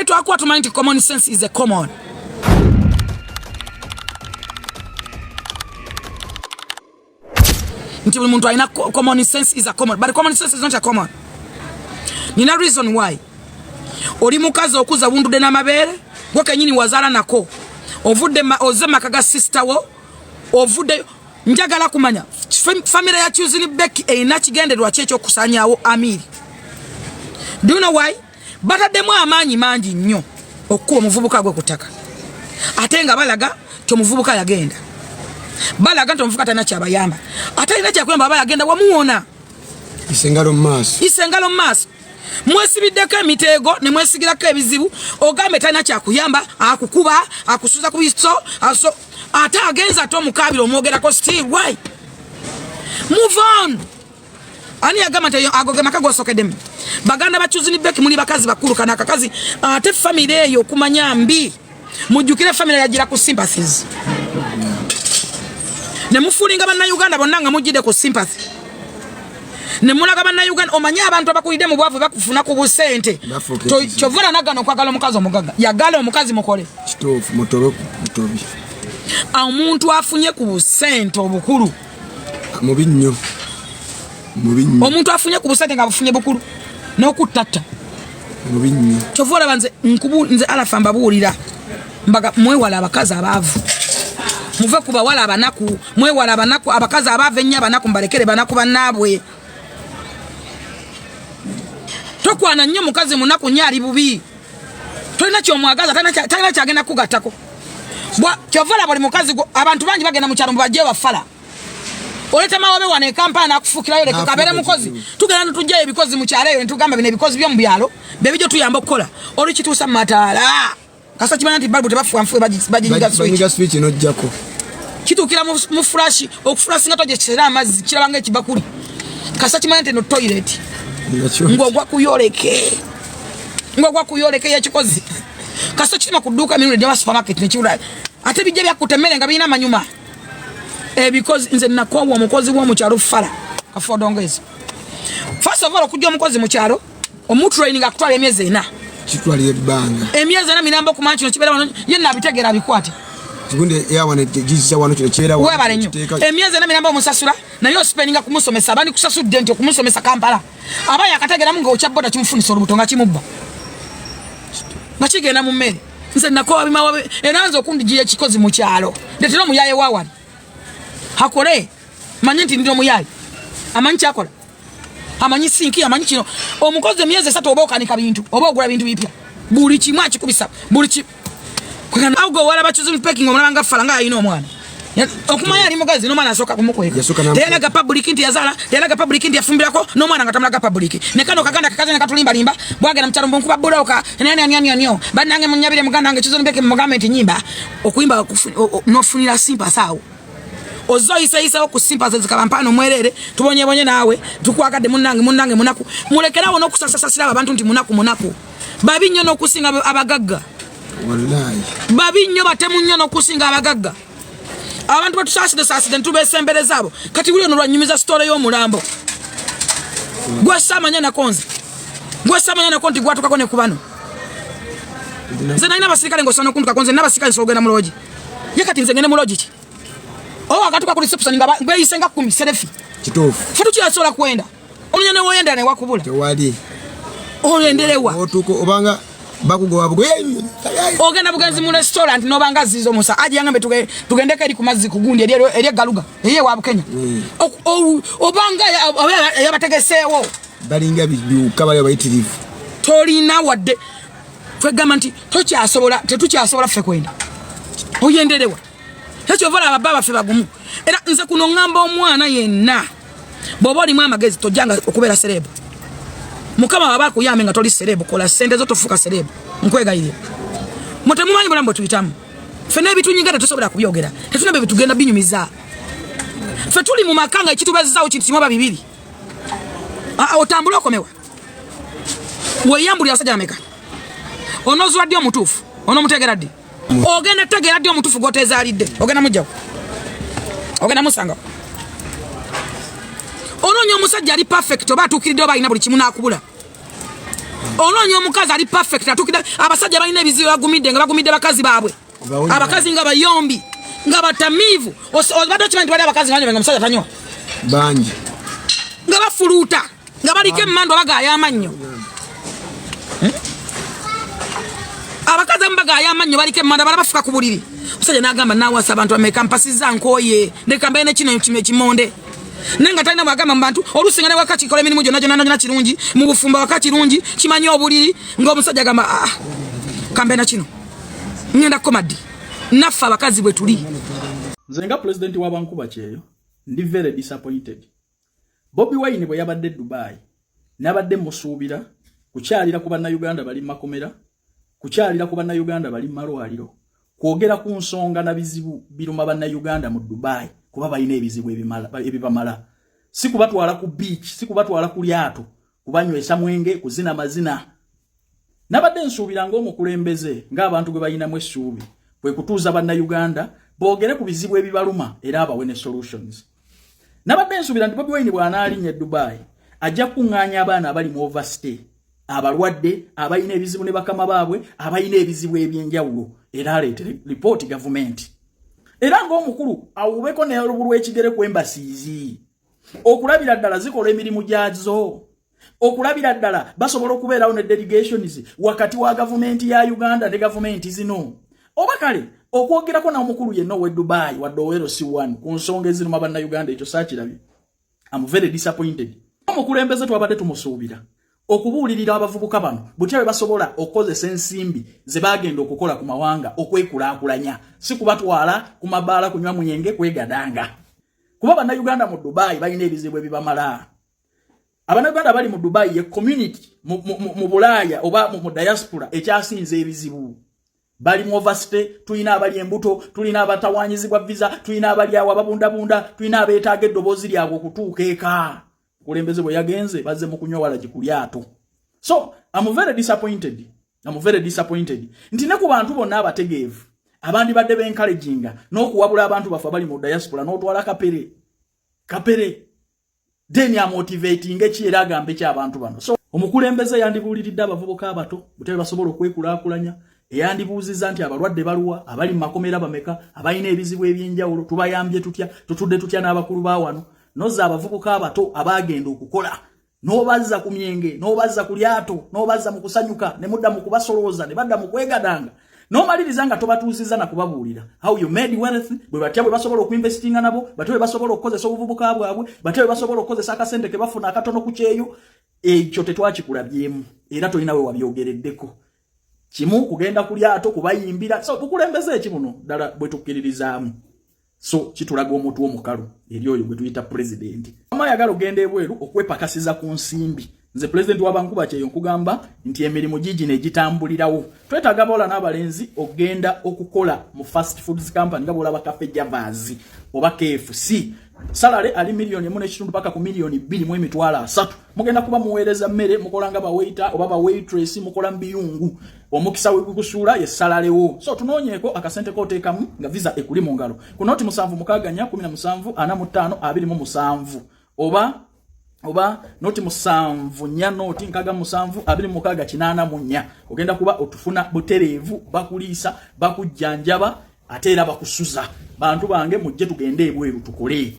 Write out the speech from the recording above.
Lwaki twakuwa tumanyi nti common sense is a common. Nti buli muntu alina common sense is a common. But common sense is not a common. Nina reason why. Oli mukazi okuza bundude n'amabeere gwe kenyini wazaala nako. Ovudde oze makaga sister wo. Ovudde njagala kumanya family ya Chuzini Becky eyina kigendererwa kyekyo okusanyawo Amiri. Do you know why? Bataddemu amaanyi mangi nnyo okukuba omuvubuka gwe kutaka. Ate nga balaga ti omuvubuka yagenda. Balaga nti omuvubuka talina kyabayamba. Ate alina kyakuyamba aba yagenda wamuwona. Isengalo mu maaso. Mwesibiddeko emiteego ne mwesigirako ebizibu ogambe talina kyakuyamba akukuba akusuza ku biso ate agenza ate omukabira omwogerako still why? Move on. Ani agamba nti agogema kagosokedemu. Baganda ba Chuzini Becky muli bakazi bakulu kana akakazi ate family eyo okumanya mbi. Mujjukire family yagira ku sympathies. Ne mufulinga banna Uganda bonna nga mujjide ku sympathy. Ne mulaga banna Uganda omanya abantu abakulide mu bwavu bakufuna ku busente. Chovula nagano kwagala omukazi omugaga. Yagala omukazi mukole. Kitofu mutobi. Omuntu afunye ku busente obukulu. Mubi nnyo. Omuntu afunye ku busente nga bufunye bukulu. N'okutata. Mubi nnyo. Chovula banze nze alafa mbabuulira. Mbaga mwewala abakazi abaavu. Muve kuba wala abanaku. Mwewala abanaku abakazi abaavu ennyo abanaku mbalekere banaku bannaabwe. Tokwana nnyo mukazi munaku nyaali bubi. Tolina kyomwagaza talina kyagenda kugattako. Kyovala buli mukazi abantu bangi bagenda mu kyalo mubajje bafala. Oleta mawobe wane kampana akufukirayo leka kabere mukozi. Tugenda tujja ebikozi mu kyalo eyo ntugamba bine ebikozi byo mu byalo. Bebijjo tuyamba okukola. Oli kituusa mataala. Kasa kimanya nti balbu tebafuanfu bajiga switch nojjako. Kitukira mu flash okuflash nga toje kisera amazzi kirabanga ekibakuli. Kasa kimanya nti no toilet. Ngogwa kuyoleke yakikozi. Kasa kitima kuduka mirundi ya supermarket ne kiula. Ate bijja byakutemere nga bina manyuma. Because nze nakwa omukozi wo mu kyalo fala. Kafodongezi. First of all okujja omukozi mu kyalo omu training akutwala emyezi 4. Kitwali ebbanga. Emyezi 4 minambo kumanchi no kibera wano yenna abitegera abikwate. Sigunde yawane jizisa wano kino kyera wano. Webale nnyo. Emyezi 4 minambo musasula nayo spendinga kumusomesa abandi kusasudde nti okumusomesa Kampala. Aba yakategera mu ngo kyaboda kimufunisa olubuto nga kimubba. Bakigenda mu mmere. Nze nako abimawabe eranzo okundigiye kikozi mu kyalo. Ndetero muyaye wawali. Hakole manye nti ndio muyaye. Amanyi kyakola. Amanyi sinki amanyi kino. Omukozi emyezi 3 oba okanika bintu. Oba ogula bintu bipya. Buli kimu akikubisa. Buli ki. Kwekana awgo wala bachuzi packing omulanga falanga ayino omwana. Okumanya ali mugazi no mwana asoka kumukweka. Teyalaga public nti yazala, teyalaga public nti yafumbirako no mwana ngatamulaga public. Nekano kaganda kakaze nakatulimba limba, bwagera mchalo mbonkuba bula oka. Nani. Banange munyabire muganda nge Chuzini Becky mugambe nti nyimba. Okuimba nofunira simpa sawo. Ozoyisa okusimpa zikabampano mwerere tubonye nawe tukwakade munange munaku mulekerawo nokusasasira abantu nti munaku babi nnyo nokusinga abagagga wallahi babi nnyo batemu nnyo nokusinga abagagga abantu batusaside ntubesembere zabo kati buli ono lwanyumiza story y'omulambo gwasamanya na konti gwatukako ne kubano nze nalina abasirikale ngosana okuntuka konze n'abasirikale nsogenda mu loji yakati nze ngende mu loji ki akatuka ku reception nga beyisenga 10 serefi kitofu futu kyasola kwenda onyene woyenda ne wakubula tewali oyendelewa otuko obanga bakugoba bugwe ogenda bugenzi mu restaurant nobanga zizo musa aje yangambe tugendeka eri kumazi kugundi eri galuga eye wa Kenya obanga yabategeseewo balinga biduka bale bayitirivu tolina wadde twegamba nti tetukyasobola ffe kwenda oyendelewa ekyo vala ababa ffe bagumu era nze kuno ngamba omwana yenna bobo oli amagezi tojanga okubera serebo mukama baba kuyame nga toli serebo kola sente zo tofuka serebo nkwegayire mutemumanyi bulambo tuyitamu ffe n'ebitunyingata tusobola kubyogera tetunabe bitugenda binyumiza ffe tuli mu makanga ekitubazizaawo kintu kimu babibiri otambula okomewa weyambuli asajja ameka onozwa ddi omutuufu onomutegera ddi ogenda tegera ddi omutuufu gwotezaalidde ogenda mujjawo ogenda musanga onoonya omusajja ali perfect oba atuukiridde oba alina buli kimu n'akubula Olonyo omukazi ali perfect atukida abasajja balina ebizibu bagumidde nga bagumidde bakazi baabwe. Abakazi nga bayombi nga batamivu obadde okimanyi bali abakazi nga omusajja tanywa bangi nga bafuluuta nga baliko emmando bagaya amannyo. Abakazi mbagaya amannyo baliko emmando balabafuka ku buliri. Omusajja n'agamba naawasa abantu bameka mpasiza nkooye ndeka mbaye ne kino kimonde. Nenga talina bwagamba mu bantu olusinga ne wakati kola emirimu gyonna gyonna kirungi mu bufumba wakati kirungi kimanyi obuliri ng'omusajja agamba kambe na kino ngenda komadi naffe abakazi bwe tuli. Nze nga president wa Bankuba Kyeyo ndi very disappointed. Bobi Wine bwe yabadde Dubai nabadde musuubira kukyalira ku bannayuganda bali makomera kukyalira ku bannayuganda bali malwaliro kwogera ku nsonga na bizibu biruma bannayuganda mu Dubai kuba balina ebizibu ebibamala. Si kubatwala ku beach, si kubatwala ku lyato, kubanywesa mwenge, kuzina mazina. Nabadde nsuubira ng'omukulembeze ng'abantu gwe balinamu essuubi bwe kutuuza bannayuganda boogere ku bizibu ebibaluma era abawe ne solutions. Nabadde nsuubira nti Bobi Wine bw'anaalinnya Dubai ajja kuŋŋaanya abaana abali mu overstay, abalwadde, abalina ebizibu ne bakama baabwe, abalina ebizibu ebyenjawulo era aleetere report gavumenti. Era ng'omukulu awubeko ne olubulu ekigere ku embasizi okulabira ddala zikola emirimu gyazo, okulabira ddala basobola okubeerawo ne delegations wakati wa gavumenti ya Uganda ne gavumenti zino. Oba kale okwogerako na omukulu yenna we Dubai wadde owero C1 ku nsonga eziruma bannayuganda ekyo saakirabye. I'm very disappointed. Omukulembeze twabadde tumusuubira okubuulirira abavubuka bano butya bwe basobola okukozesa ensimbi ze bagenda okukola ku mawanga okwekulaakulanya, si kubatwala ku mabaala kunywa munyenge kwegadanga. Kuba bannayuganda mu Dubai balina ebizibu ebibamala. Abannayuganda bali mu Dubai ye community mu Bulaaya oba mu diaspora ekyasinze ebizibu. Bali mu overstay, tulina abali embuto, tulina abatawaanyizibwa visa, tulina abali awo ababundabunda, tulina abeetaaga eddoboozi lyabwe okutuuka eka. Kulembeze bwe yagenze bazze mu kunywa wala gikulyato. So I'm very disappointed. Nti ne ku bantu bonna abategeevu abandi badde bencouraginga n'okuwabula abantu bafa bali mu diaspora n'otwala kapere then ya motivating ekiera agambe ky'abantu bano. So omukulembeze yandibuuliridde abavubuka abato butebe basobola okwekulaakulanya, eyandibuuziza nti abalwadde baluwa, abali mu makomera bameka, abalina ebizibu ebyenjawulo, tubayambye tutya, tutudde tutya n'abakulu ba wano. Noza abavubuka abato abagenda okukola n'obazza ku myenge, n'obazza ku lyato, n'obazza mu kusanyuka, ne mudda mu kubasolooza, ne badda mu kwegadanga, n'omaliriza nga tobatuusiza na kubabuulira how you made wealth, bwe batya bwe basobola okuinvestinga nabo, batya bwe basobola okukozesa obuvubuka bwabwe, batya bwe basobola okukozesa akasente ke bafuna akatono ku kyeyo. Ekyo tetwakikulabyemu era tolina we wabyogereddeko. Kimu kugenda ku lyato kubayimbira. So bukulembeze ekibuno ddala bwe tukkiririzaamu. So kitulaga omuntu omukalu eri oyo gwe tuyita president. Amayagala ogenda ebweru okwepakasiza ku nsimbi. Nze president wa Bankuba Kyeyo nkugamba nti emirimu gigi ne gitambulirawo. Twetaaga bola n'abalenzi ogenda okukola mu fast foods company nga bolaba Cafe Javazi oba KFC. Salary ali $1.3 paka ku $2.3. Mugenda kuba muweereza mmere, mukola nga ba waiter oba ba waitress, mukola mbiyungu. Omukisa wekukusuula ye salary wo. So tunoonyeko akasente koteekamu nga visa ekuli mu ngalo. Ku noti 7 oba noti 7 noti 7 ogenda kuba otufuna butereevu, bakuliisa, bakujjanjaba ate era bakusuza. Bantu bange mujje tugende ebweru tukole.